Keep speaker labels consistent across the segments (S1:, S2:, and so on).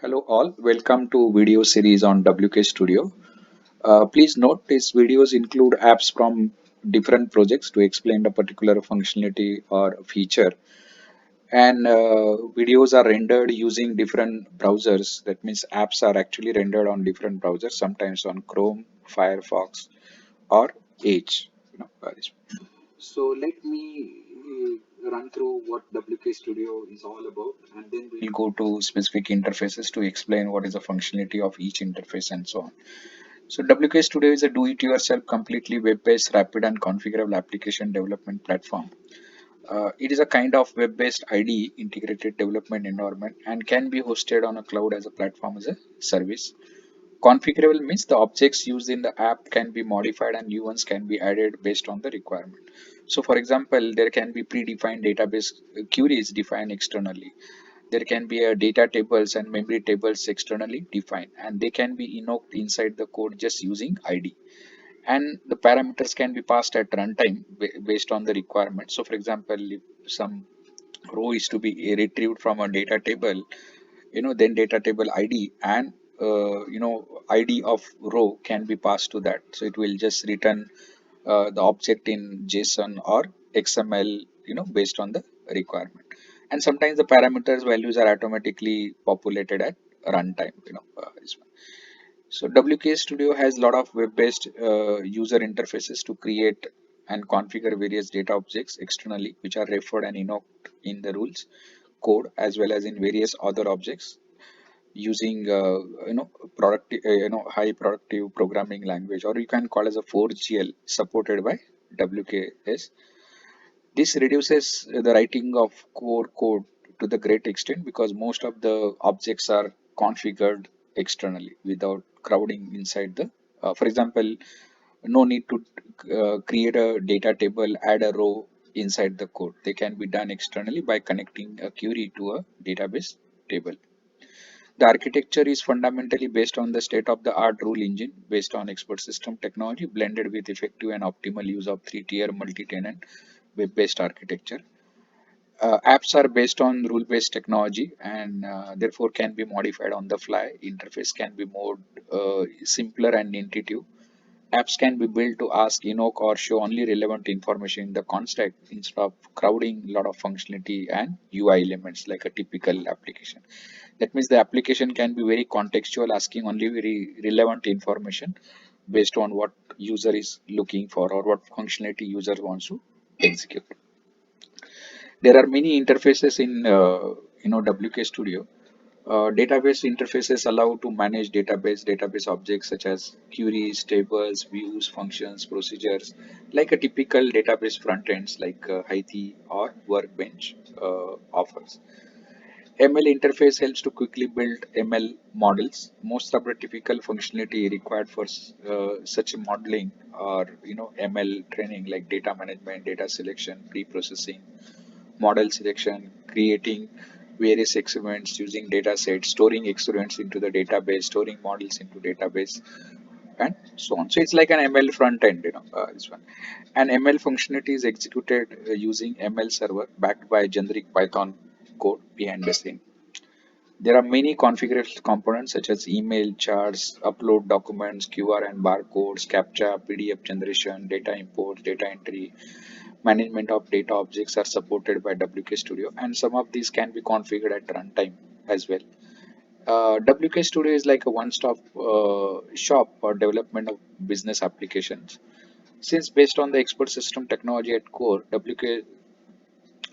S1: Hello all, welcome to video series on WK Studio. Please note these videos include apps from different projects to explain the particular functionality or feature. And videos are rendered using different browsers. That means apps are actually rendered on different browsers, sometimes on Chrome, Firefox, or Edge. So let me run through what WK Studio is all about, and then we'll go to specific interfaces to explain what is the functionality of each interface and so on. So WK Studio is a do-it-yourself, completely web-based, rapid and configurable application development platform. It is a kind of web-based IDE, integrated development environment, and can be hosted on a cloud as a platform as a service. Configurable means the objects used in the app can be modified and new ones can be added based on the requirement. So, for example, there can be predefined database queries defined externally. There can be a data tables and memory tables externally defined, and they can be invoked inside the code just using ID. And the parameters can be passed at runtime based on the requirement. So, for example, if some row is to be retrieved from a data table, then data table id and id of row can be passed to that, so it will just return the object in JSON or XML, based on the requirement. And sometimes the parameters values are automatically populated at runtime. This one. So WK Studio has a lot of web-based user interfaces to create and configure various data objects externally, which are referred and invoked in the rules code as well as in various other objects using high productive programming language, or you can call as a 4GL supported by WKS. This reduces the writing of core code to the great extent because most of the objects are configured externally without crowding inside the for example, no need to create a data table, add a row inside the code. They can be done externally by connecting a query to a database table. The architecture is fundamentally based on the state-of-the-art rule engine based on expert system technology blended with effective and optimal use of three-tier multi-tenant web-based architecture. Apps are based on rule-based technology and therefore can be modified on the fly. Interface can be more simpler and intuitive. Apps can be built to ask, invoke, or show only relevant information in the context instead of crowding a lot of functionality and UI elements like a typical application. That means the application can be very contextual, asking only very relevant information based on what user is looking for or what functionality user wants to execute. There are many interfaces in WK Studio. Database interfaces allow to manage database objects such as queries, tables, views, functions, procedures, like a typical database front ends like Hithi or Workbench offers. ML interface helps to quickly build ML models. Most of the typical functionality required for such modeling are ML training like data management, data selection, pre-processing, model selection, creating various experiments using data sets, storing experiments into the database, storing models into database, and so on. So it's like an ML front end, this one. And ML functionality is executed using ML server backed by generic Python code behind the scene. There are many configuration components such as email, charts, upload documents, QR and barcodes, CAPTCHA, PDF generation, data import, data entry, management of data objects are supported by WK Studio, and some of these can be configured at runtime as well. WK Studio is like a one-stop shop for development of business applications. Since based on the expert system technology at core, WK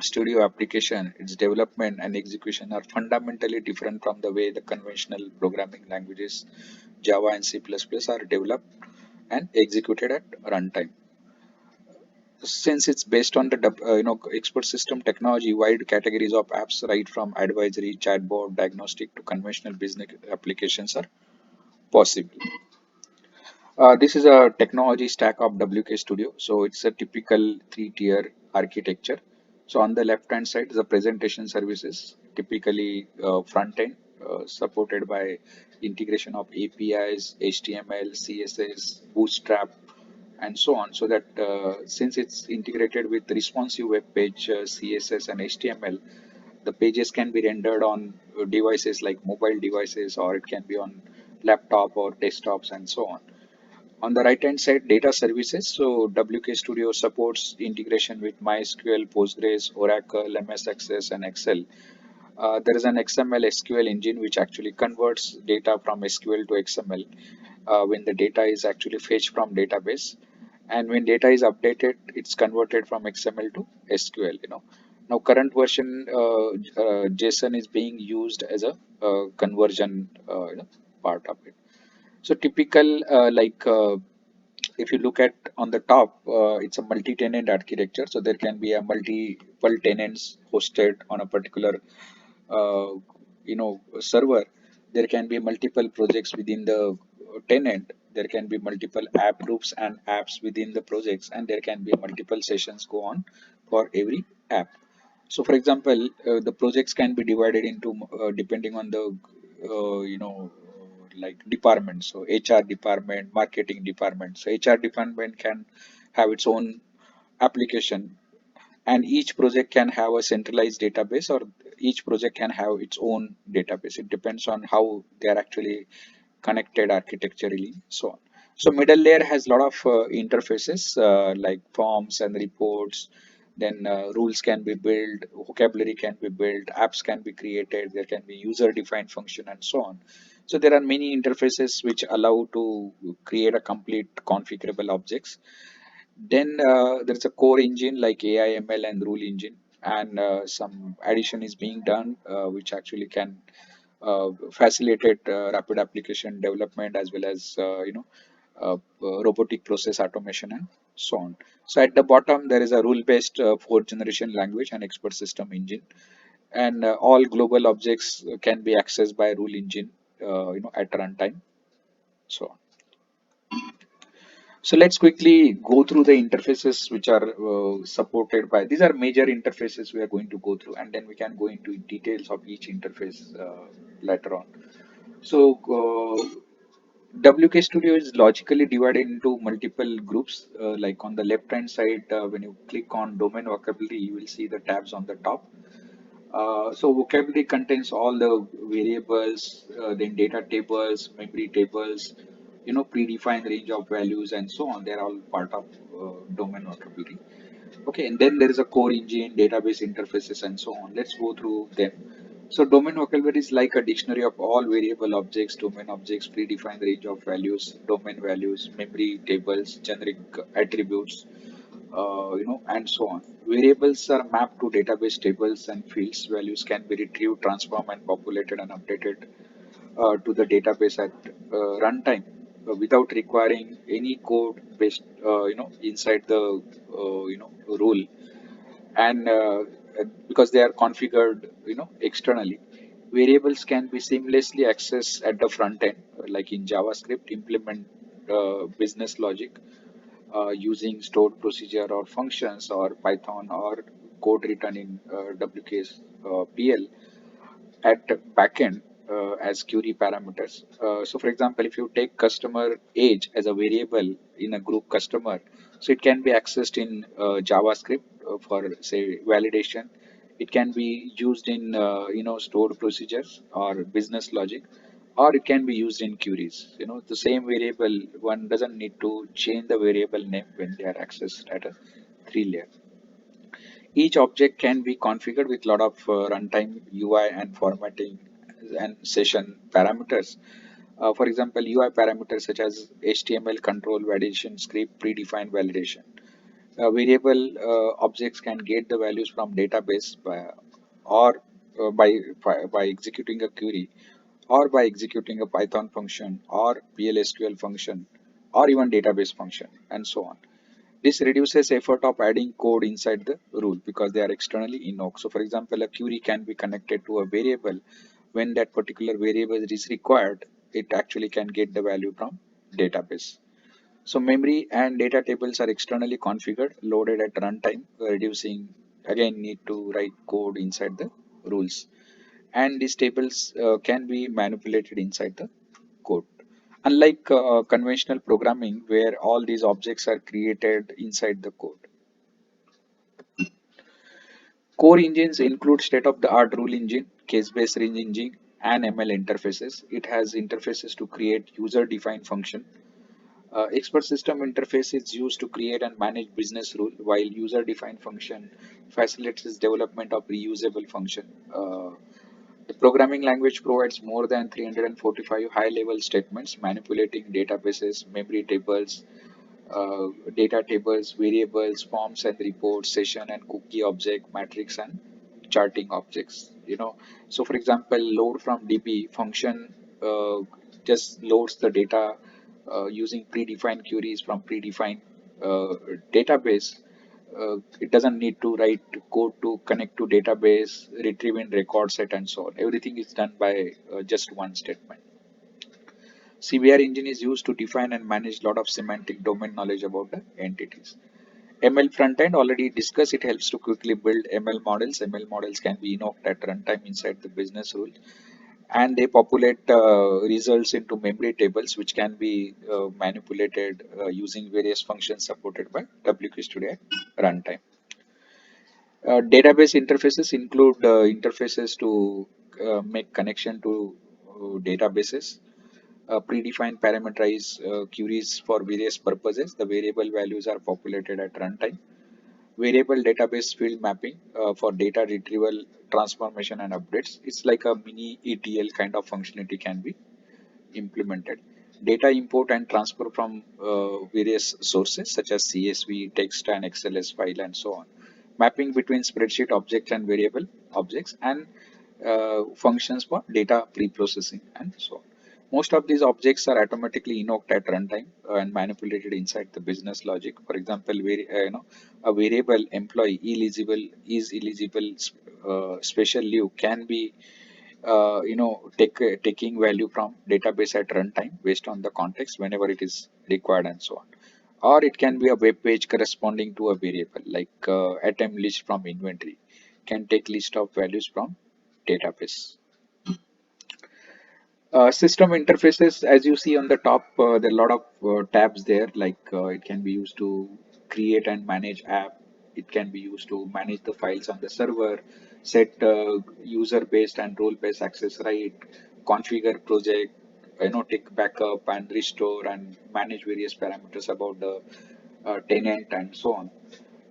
S1: Studio application, its development and execution are fundamentally different from the way the conventional programming languages Java and C++ are developed and executed at runtime. Since it's based on the expert system technology, wide categories of apps right from advisory, chatbot, diagnostic to conventional business applications are possible. This is a technology stack of WK Studio. So it's a typical three-tier architecture. So on the left-hand side is the presentation services, typically front end, supported by integration of APIs, HTML, CSS, Bootstrap, and so on. So that since it's integrated with responsive web page, CSS, and HTML, The pages can be rendered on devices like mobile devices, or it can be on laptop or desktops and so on. On the right hand side, data services. So WK Studio supports integration with MySQL, Postgres, Oracle, MS Access, and Excel. There is an XML SQL engine which actually converts data from SQL to XML when the data is actually fetched from database, and when data is updated, it's converted from XML to SQL. Now current version JSON is being used as a conversion part of it. So typical if you look at on the top, it's a multi-tenant architecture. So there can be a multiple tenants hosted on a particular uh, server. There can be multiple projects within the tenant. There can be multiple app groups and apps within the projects, and there can be multiple sessions go on for every app. So for example, the projects can be divided into depending on the like departments. So HR department, marketing department. So HR department can have its own application, and each project can have a centralized database, or each project can have its own database. It depends on how they are actually connected architecturally, so on. So middle layer has a lot of interfaces like forms and reports. Then rules can be built, vocabulary can be built, apps can be created, there can be user defined function and so on. So there are many interfaces which allow to create a complete configurable objects. Then there's a core engine like AI, ML, and rule engine, and some addition is being done, which actually can facilitate rapid application development, as well as robotic process automation and so on. So at the bottom there is a rule-based fourth generation language and expert system engine, and all global objects can be accessed by rule engine, at runtime. So on. So let's quickly go through the interfaces which are supported by. These are major interfaces we are going to go through, and then we can go into details of each interface later on. So WK Studio is logically divided into multiple groups. Like on the left hand side, when you click on domain vocabulary, you will see the tabs on the top. So vocabulary contains all the variables, then data tables, memory tables, predefined range of values and so on. They're all part of domain vocabulary. Okay, and then there is a core engine, database interfaces, and so on. Let's go through them. So domain vocabulary is like a dictionary of all variable objects, domain objects, predefined range of values, domain values, memory tables, generic attributes, and so on. Variables are mapped to database tables and fields. Values can be retrieved, transformed, and populated and updated to the database at runtime without requiring any code based, inside the, rule, and because they are configured, externally. Variables can be seamlessly accessed at the front end, like in JavaScript. Implement business logic using stored procedure or functions, or Python, or code written in WK's PL at backend as query parameters. So, for example, if you take customer age as a variable in a group customer, so it can be accessed in JavaScript for say validation. It can be used in stored procedures or business logic, or it can be used in queries. The same variable, one doesn't need to change the variable name when they are accessed at a three layer. Each object can be configured with a lot of runtime UI and formatting and session parameters. For example, UI parameters such as HTML control, validation script, predefined validation. Variable objects can get the values from database or by executing a query, or by executing a Python function, or PLSQL function, or even database function, and so on. This reduces effort of adding code inside the rule because they are externally invoked. So for example, a query can be connected to a variable. When that particular variable is required, it actually can get the value from database. So memory and data tables are externally configured, loaded at runtime, reducing again need to write code inside the rules. And these tables can be manipulated inside the code. Unlike conventional programming, where all these objects are created inside the code. Core engines include state-of-the-art rule engine, case-based range engine, and ML interfaces. It has interfaces to create user-defined function. Expert system interface is used to create and manage business rule, while user-defined function facilitates development of reusable function. The programming language provides more than 345 high-level statements manipulating databases, memory tables, data tables, variables, forms and reports, session and cookie object, matrix and charting objects. So for example, load from DB function just loads the data using predefined queries from predefined uh, database. It doesn't need to write code to connect to database, retrieving record set and so on. Everything is done by just one statement. CBR engine is used to define and manage a lot of semantic domain knowledge about the entities. ML front end already discussed. It helps to quickly build ML models. ML models can be invoked at runtime inside the business rule, and they populate results into memory tables, which can be manipulated using various functions supported by WQ Studio at runtime. Database interfaces include interfaces to make connection to databases, predefined parameterized queries for various purposes. The variable values are populated at runtime. Variable database field mapping for data retrieval, transformation, and updates. It's like a mini ETL kind of functionality can be implemented. Data import and transfer from various sources such as CSV, text, and XLS file, and so on. Mapping between spreadsheet objects and variable objects, and functions for data pre-processing, and so on. Most of these objects are automatically invoked at runtime and manipulated inside the business logic. For example, a variable employee eligible special leave can be taking value from database at runtime based on the context whenever it is required and so on. Or it can be a web page corresponding to a variable like item list from inventory can take list of values from database. System interfaces, as you see on the top, there are a lot of tabs there. Like it can be used to create and manage app. It can be used to manage the files on the server, set user-based and role-based access right, configure project, take backup and restore and manage various parameters about the tenant and so on.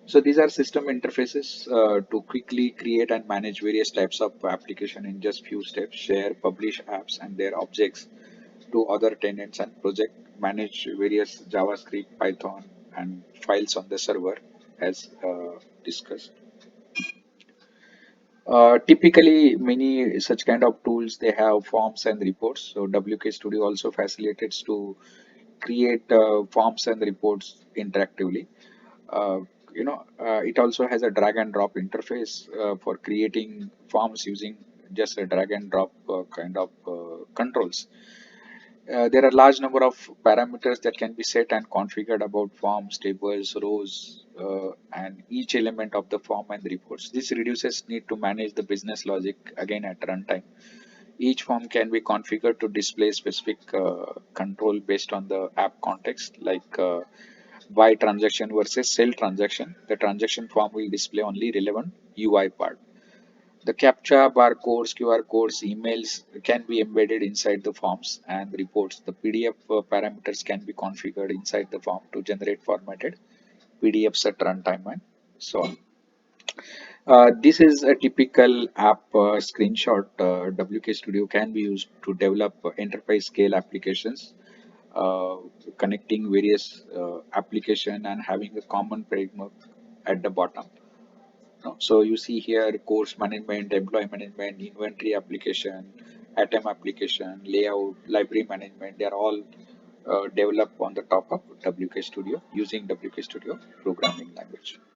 S1: So these are system interfaces to quickly create and manage various types of application in just few steps. Share, publish apps and their objects to other tenants and project. Manage various JavaScript, Python, and files on the server, as discussed. Typically, many such kind of tools they have forms and reports. So WK Studio also facilitates to create forms and reports interactively. Uh, it also has a drag and drop interface for creating forms using just a drag and drop kind of controls. There are large number of parameters that can be set and configured about forms, tables, rows, and each element of the form and reports. This reduces need to manage the business logic again at runtime. Each form can be configured to display specific control based on the app context, like buy transaction versus sell transaction. The transaction form will display only relevant UI part. The CAPTCHA, barcodes, QR codes, emails can be embedded inside the forms and reports. The PDF parameters can be configured inside the form to generate formatted PDFs at runtime and so on. This is a typical app screenshot. WK Studio can be used to develop enterprise scale applications, uh, connecting various application and having a common framework at the bottom. So you see here course management, employee management, inventory application, atom application, layout, library management. They are all developed on the top of WK Studio using WK Studio programming language.